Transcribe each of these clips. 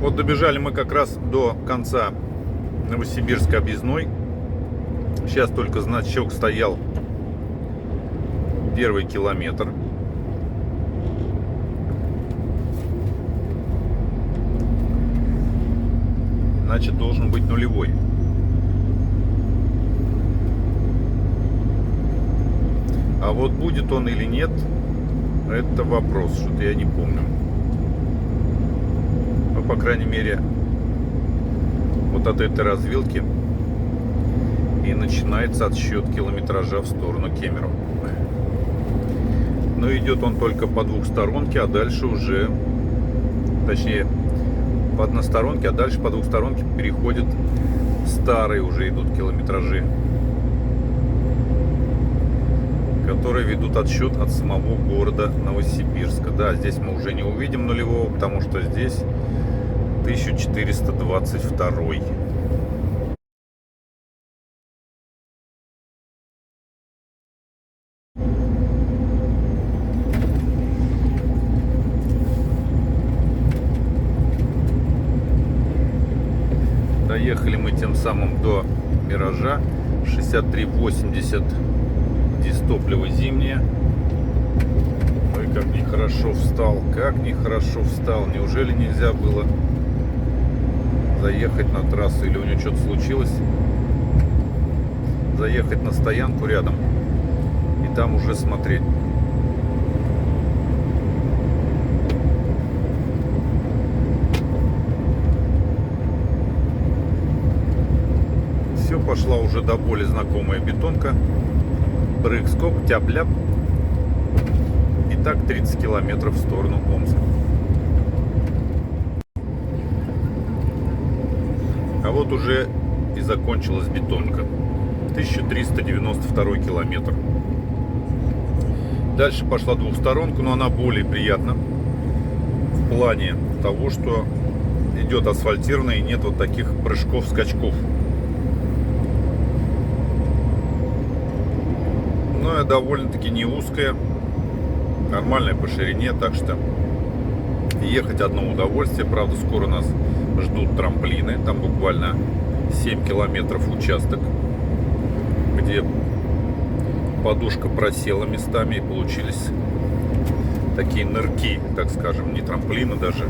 Вот добежали мы как раз до конца Новосибирской объездной. Сейчас только значок стоял первый километр. Значит, должен быть нулевой. А вот будет он или нет, это вопрос, что-то я не помню. Ну, по крайней мере, вот от этой развилки и начинается отсчет километража в сторону Кемерово. Но идет он только по двухсторонке, а дальше уже, точнее, по односторонке, а дальше по двухсторонке переходят старые уже идут километражи, которые ведут отсчет от самого города Новосибирска. Да, здесь мы уже не увидим нулевого, потому что здесь 1422. Доехали мы тем самым до Миража. 6380 дистопливо зимнее. Ой, как нехорошо встал, как нехорошо встал. Неужели нельзя было заехать на трассу, или у него что-то случилось? Заехать на стоянку рядом и там уже смотреть. Все, пошла уже до боли знакомая бетонка. Брык-скок, тяп-ляп. И так 30 километров в сторону Омска. А вот уже и закончилась бетонка. 1392 километр. Дальше пошла двухсторонка, но она более приятна в плане того, что идет асфальтированная и нет вот таких прыжков, скачков. Но довольно-таки не узкая, нормальная по ширине, так что ехать одно удовольствие. Правда, скоро нас ждут трамплины, там буквально 7 километров участок, где подушка просела местами и получились такие нырки, так скажем, не трамплины даже.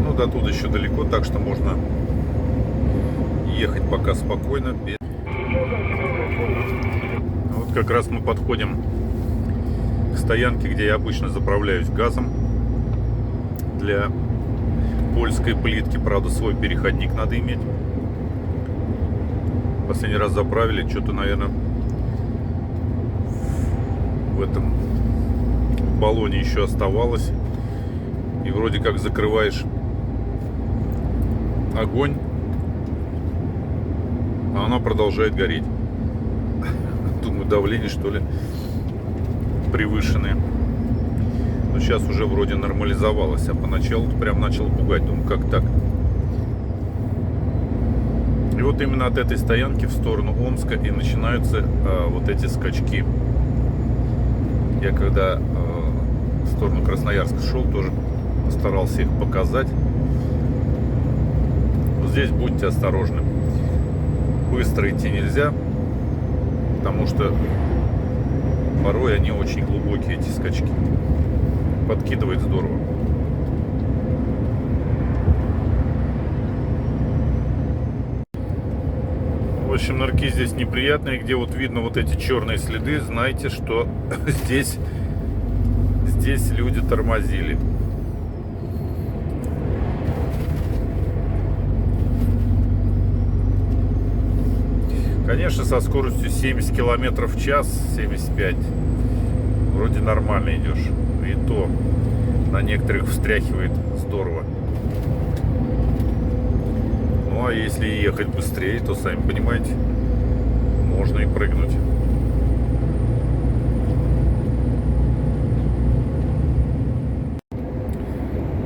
Ну, до туда еще далеко, так что можно ехать пока спокойно. Вот как раз мы подходим к стоянке, где я обычно заправляюсь газом для польской плитки. Правда, свой переходник надо иметь. Последний раз заправили, что-то, наверное, в этом баллоне еще оставалось. И вроде как закрываешь огонь, а она продолжает гореть. Думаю, давление, что ли, превышенное. Но сейчас уже вроде нормализовалось, а поначалу прям начал пугать. Думаю, как так? И вот именно от этой стоянки в сторону Омска и начинаются вот эти скачки. Я когда в сторону Красноярска шел, тоже старался их показать. Вот здесь будьте осторожны. Быстро идти нельзя, потому что порой они очень глубокие, эти скачки. Подкидывает здорово. В общем, нырки здесь неприятные. Где вот видно вот эти черные следы, знайте, что здесь люди тормозили. Конечно, со скоростью 70 км в час, 75, вроде нормально идешь. И то на некоторых встряхивает здорово. Ну а если ехать быстрее, то, сами понимаете, можно и прыгнуть.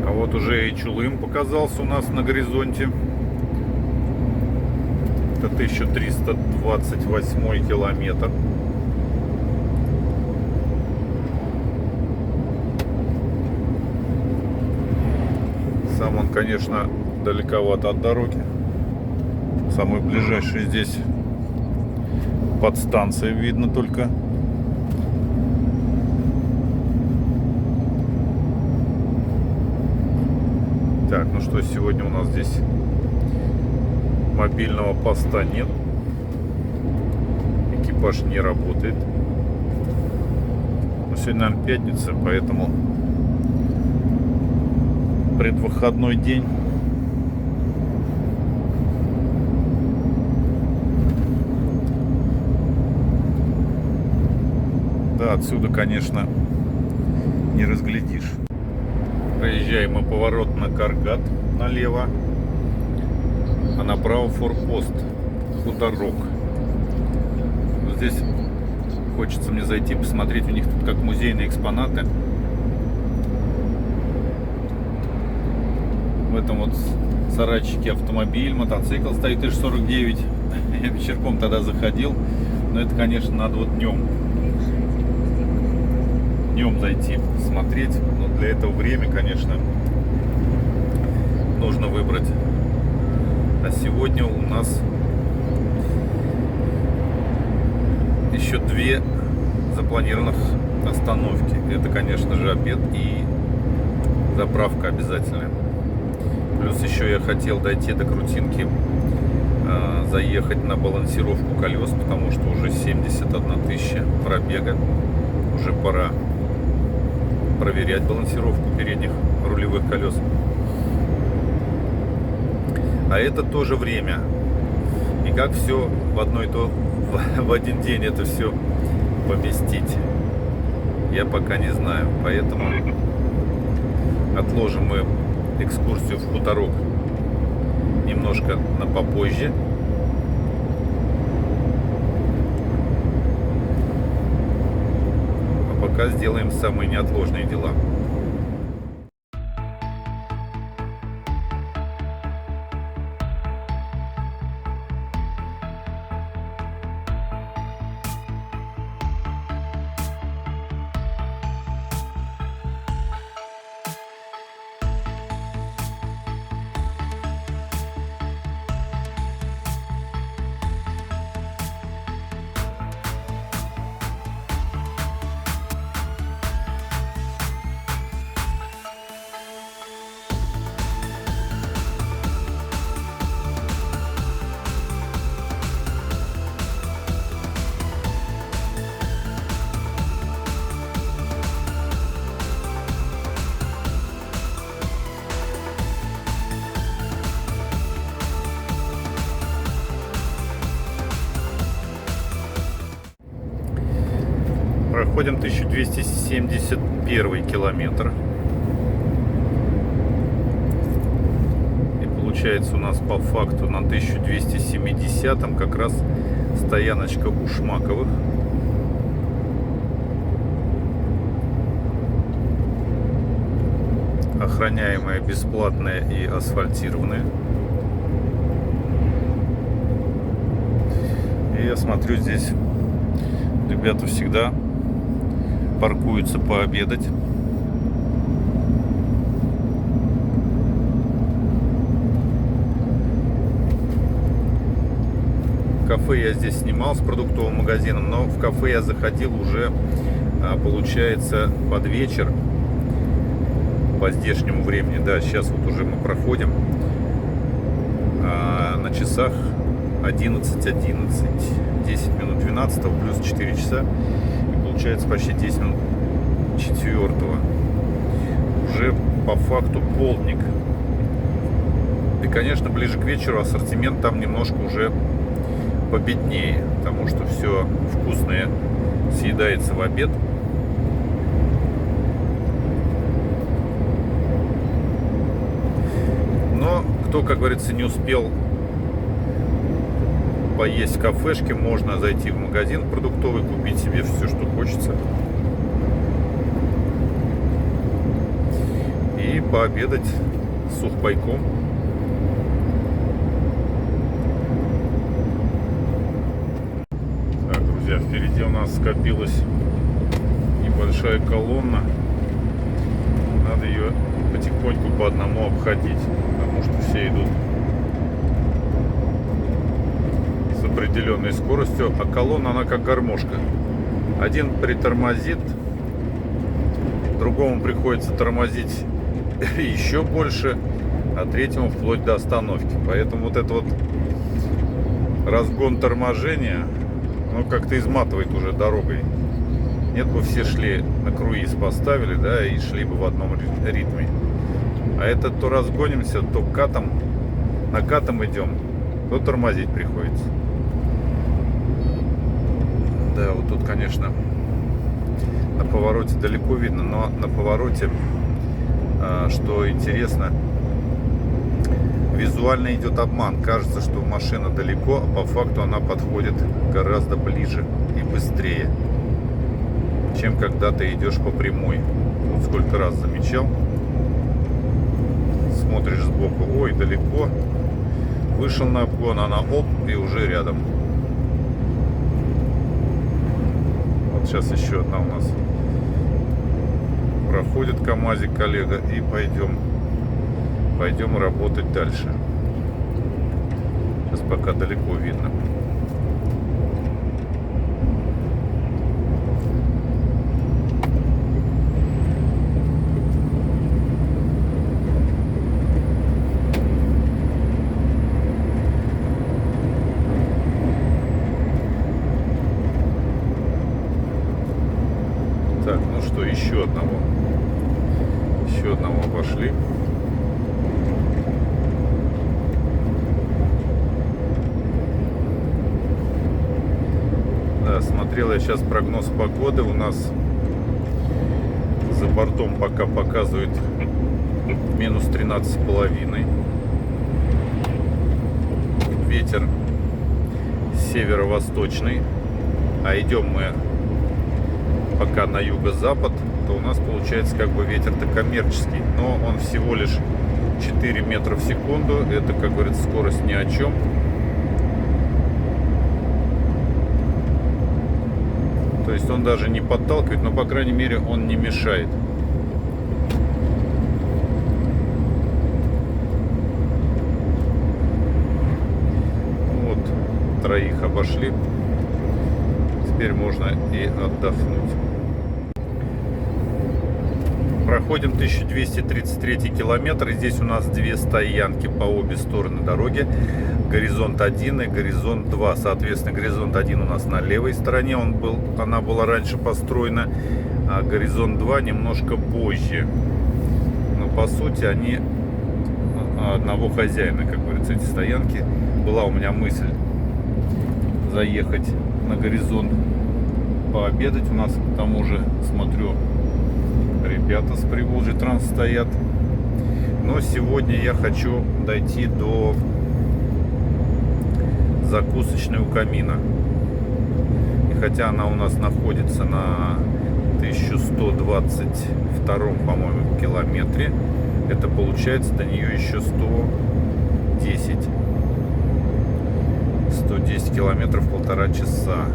А вот уже и Чулым показался у нас на горизонте. Это 1328 километр. Сам он, конечно, далековато от дороги. Самый ближайший здесь подстанция видно только. Так, ну что, сегодня у нас здесь мобильного поста нет. Экипаж не работает. Но сегодня, наверное, пятница, поэтому предвыходной день. Да, отсюда, конечно, не разглядишь. Проезжаем мы поворот на Каргат налево, а направо форпост Хуторок. Вот здесь хочется мне зайти посмотреть, у них тут как музейные экспонаты. В этом вот сарайчике автомобиль, мотоцикл стоит ИЖ-49. Я вечерком тогда заходил, но это, конечно, надо вот днем зайти посмотреть, но для этого время, конечно, нужно выбрать. А сегодня у нас еще две запланированных остановки. Это, конечно же, обед и заправка обязательная. Плюс еще я хотел дойти до Крутинки, заехать на балансировку колес, потому что уже 71 тысяча пробега. Уже пора проверять балансировку передних рулевых колес. А это тоже время. И как все в один день это все поместить, я пока не знаю. Поэтому отложим мы экскурсию в Хуторок немножко на попозже. Пока сделаем самые неотложные дела. Проходим 1271 километр. И получается у нас по факту на 1270 как раз стояночка у Шмаковых. Охраняемая, бесплатная и асфальтированная. И я смотрю, здесь ребята всегда паркуются пообедать. Кафе я здесь снимал с продуктовым магазином, но в кафе я заходил уже, получается, под вечер, по здешнему времени. Да, сейчас вот уже мы проходим, на часах 11:11, 10 минут 12 плюс 4 часа. Получается почти 10 минут 4-го. Уже по факту полдник. И, конечно, ближе к вечеру ассортимент там немножко уже победнее, потому что все вкусное съедается в обед. Но кто, как говорится, не успел поесть в кафешке, можно зайти в магазин продуктовый, купить себе все, что хочется, и пообедать сухпайком. Так, друзья, впереди у нас скопилась небольшая колонна. Надо ее потихоньку по одному обходить, потому что все идут с определенной скоростью, а колонна, она как гармошка. Один притормозит, другому приходится тормозить еще больше, а третьему вплоть до остановки. Поэтому вот это вот разгон торможения, ну, как-то изматывает уже дорогой. Нет бы все шли на круиз, поставили, да, и шли бы в одном ритме. А это то разгонимся, то накатом идем, то тормозить приходится. Да, вот тут, конечно, на повороте далеко видно, но на повороте, что интересно, визуально идет обман. Кажется, что машина далеко, а по факту она подходит гораздо ближе и быстрее, чем когда ты идешь по прямой. Вот сколько раз замечал. Смотришь сбоку, ой, далеко. Вышел на обгон, она оп, и уже рядом. Вот сейчас еще одна у нас проходит КамАЗик, коллега, и пойдем работать дальше. Сейчас пока далеко видно. Так, ну что, еще одного обошли. Да, смотрел я сейчас прогноз погоды. У нас за бортом пока показывает минус 13,5. Ветер северо-восточный, а идем мы пока на юго-запад, то у нас получается как бы ветер-то коммерческий, но он всего лишь 4 метра в секунду. Это, как говорится, скорость ни о чем. То есть он даже не подталкивает, но, по крайней мере, он не мешает. Вот, троих обошли. Теперь можно и отдохнуть. Проходим 1233 километр. И здесь у нас две стоянки по обе стороны дороги. Горизонт 1 и горизонт 2. Соответственно, горизонт 1 у нас на левой стороне. Она была раньше построена. А горизонт 2 немножко позже. Но по сути они одного хозяина, как говорится, эти стоянки. Была у меня мысль заехать на горизонт пообедать. У нас к тому же, смотрю, ребята с Приволжья Транс стоят. Но сегодня я хочу дойти до закусочной у камина. И хотя она у нас находится на 1122, по-моему, километре, это получается до нее еще 110 километров, 1,5 часа.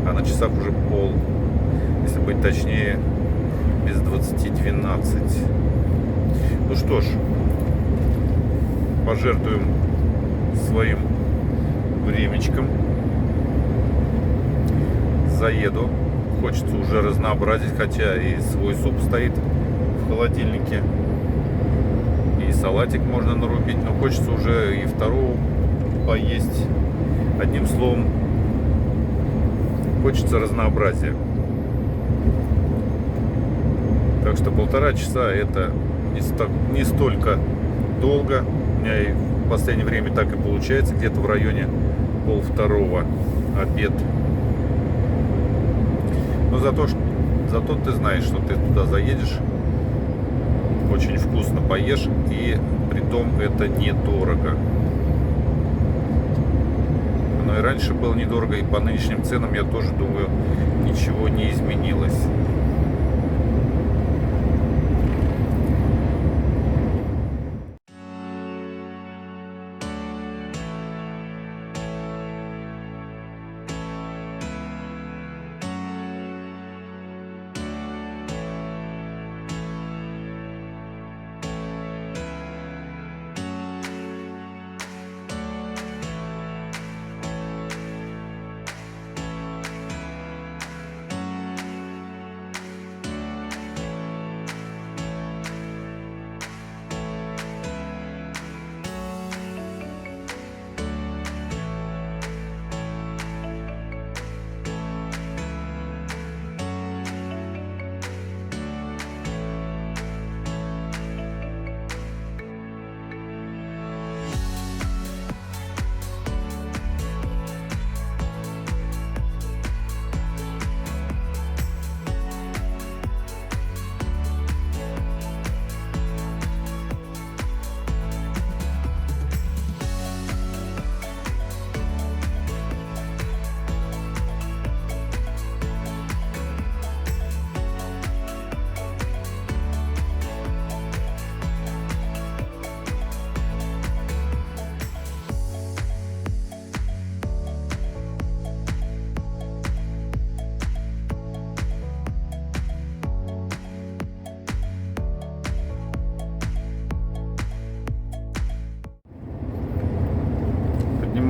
А на часах уже пол, если быть точнее, без 20:12. Ну что ж, пожертвуем своим времечком. Заеду. Хочется уже разнообразить, хотя и свой суп стоит в холодильнике, и салатик можно нарубить, но хочется уже и второго поесть. Одним словом, хочется разнообразия. Так что 1,5 часа это не столько долго. У меня и в последнее время так и получается, где-то в районе 1:30 обед. Но зато ты знаешь, что ты туда заедешь, очень вкусно поешь, и притом это недорого. Но и раньше было недорого, и по нынешним ценам, я тоже думаю, ничего не изменилось.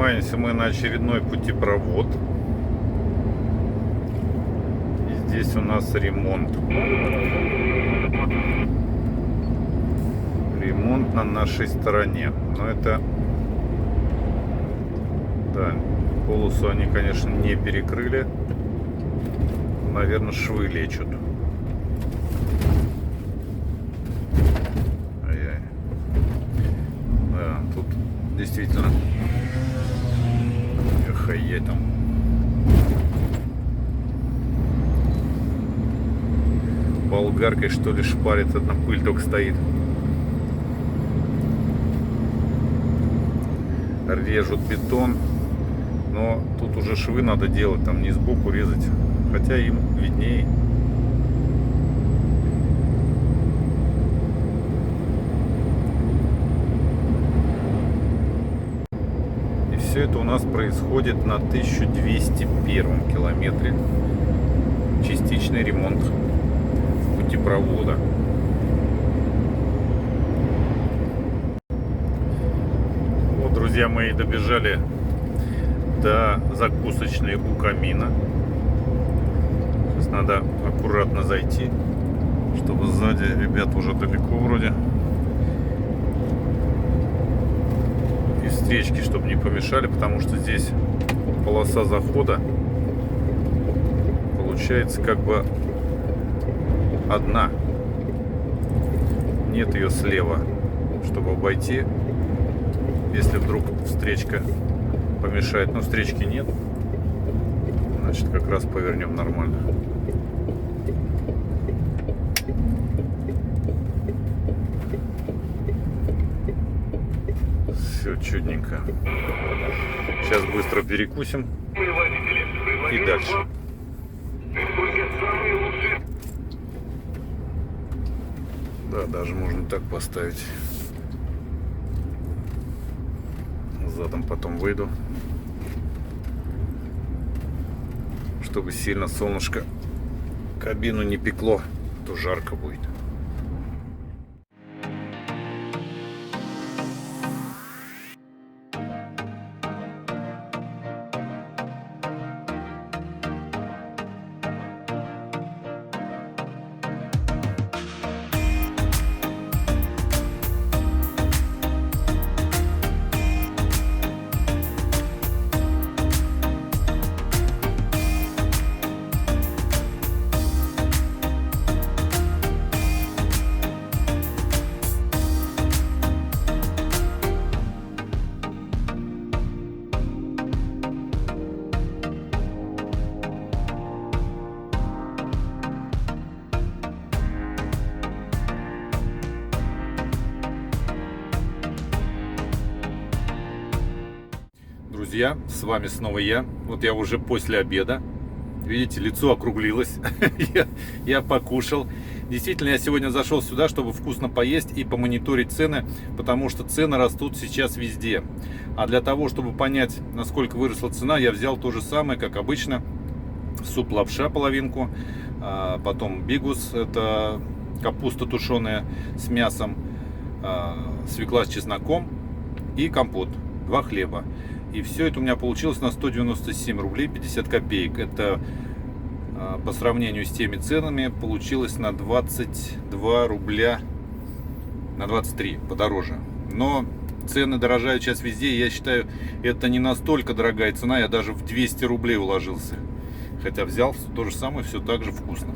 Поднимаемся мы на очередной путепровод. И здесь у нас ремонт. Ремонт на нашей стороне. Но это... Да, полосу они, конечно, не перекрыли. Наверное, швы лечат. Ай-яй. Да, тут действительно... Эх-ай-яй там. Болгаркой, что ли, шпарит, одна пыль только стоит. Режут бетон. Но тут уже швы надо делать, там не сбоку резать. Хотя им виднее. И все это у нас происходит на 1201 километре. Частичный ремонт путепровода. Вот, друзья мои, добежали до закусочной у камина. Сейчас надо аккуратно зайти, чтобы сзади ребята уже далеко вроде. И встречки, чтобы не помешали, потому что здесь полоса захода получается как бы одна. Нет ее слева, чтобы обойти, если вдруг встречка помешает. Но встречки нет, значит, как раз повернем нормально. Все чудненько. Сейчас быстро перекусим и дальше. Да, даже можно так поставить. Задом потом выйду, чтобы сильно солнышко кабину не пекло, то жарко будет. Друзья, с вами снова я. Вот я уже после обеда. Видите, лицо округлилось. Я покушал. Действительно, я сегодня зашел сюда, чтобы вкусно поесть и помониторить цены, потому что цены растут сейчас везде. А для того, чтобы понять, насколько выросла цена, я взял то же самое, как обычно. Суп-лапша половинку, потом бигус, это капуста тушеная с мясом, свекла с чесноком и компот, 2 хлеба. И все это у меня получилось на 197 рублей 50 копеек. Это по сравнению с теми ценами получилось на 22 рубля, на 23 подороже. Но цены дорожают сейчас везде, и я считаю, это не настолько дорогая цена. Я даже в 200 рублей уложился. Хотя взял то же самое, все так же вкусно.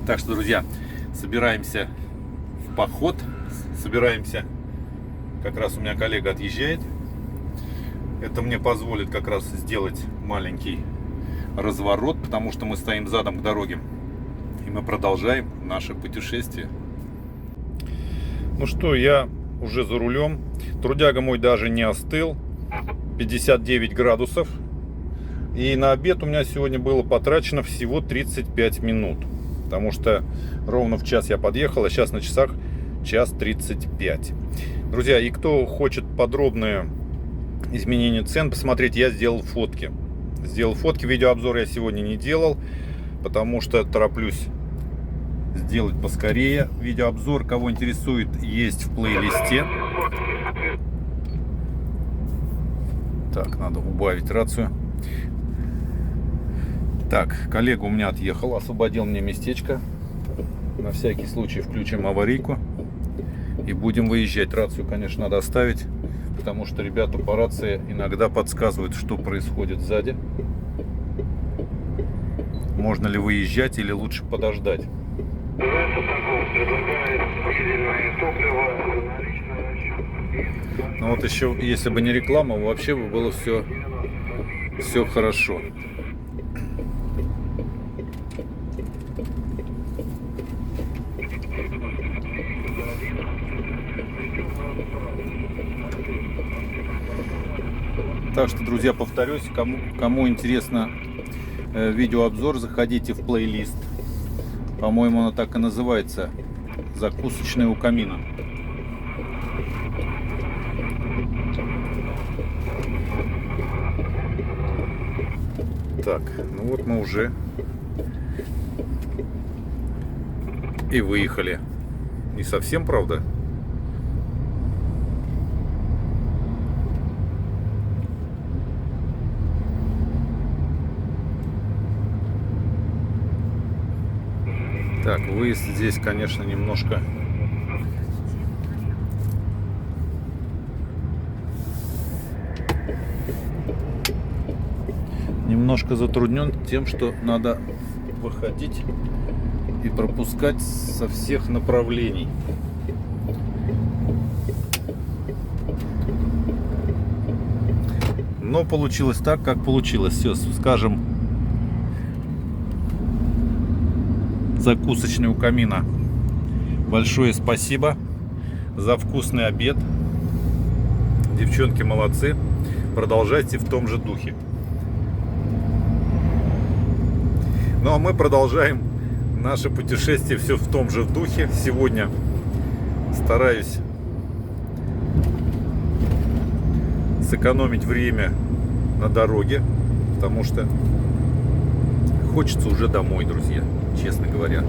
Так что, друзья, собираемся в поход. Собираемся, как раз у меня коллега отъезжает. Это мне позволит как раз сделать маленький разворот, потому что мы стоим задом к дороге. И мы продолжаем наше путешествие. Ну что, я уже за рулем. Трудяга мой даже не остыл. 59 градусов. И на обед у меня сегодня было потрачено всего 35 минут. Потому что ровно в час я подъехал, а сейчас на часах 1:35. Друзья, и кто хочет подробное изменение цен посмотреть, я сделал фотки. Видеообзор я сегодня не делал, потому что тороплюсь сделать поскорее. Видеообзор, кого интересует, есть в плейлисте. Так, надо убавить рацию. Так, коллега у меня отъехал, освободил мне местечко. На всякий случай включим аварийку и будем выезжать. Рацию, конечно, надо оставить, потому что ребята по рации иногда подсказывают, что происходит сзади. Можно ли выезжать или лучше подождать. Ну вот еще, если бы не реклама, вообще бы было все хорошо. Так что, друзья, повторюсь, кому интересно видеообзор, заходите в плейлист. По-моему, оно так и называется. Закусочная у камина. Так, ну вот мы уже и выехали. Не совсем, правда? Так, выезд здесь, конечно, немножко затруднен тем, что надо выходить и пропускать со всех направлений. Но получилось так, как получилось. Все, скажем, закусочной у камина большое спасибо за вкусный обед. Девчонки молодцы. Продолжайте в том же духе. Ну а мы продолжаем наше путешествие все в том же духе. Сегодня стараюсь сэкономить время на дороге, потому что хочется уже домой, друзья, честно говоря.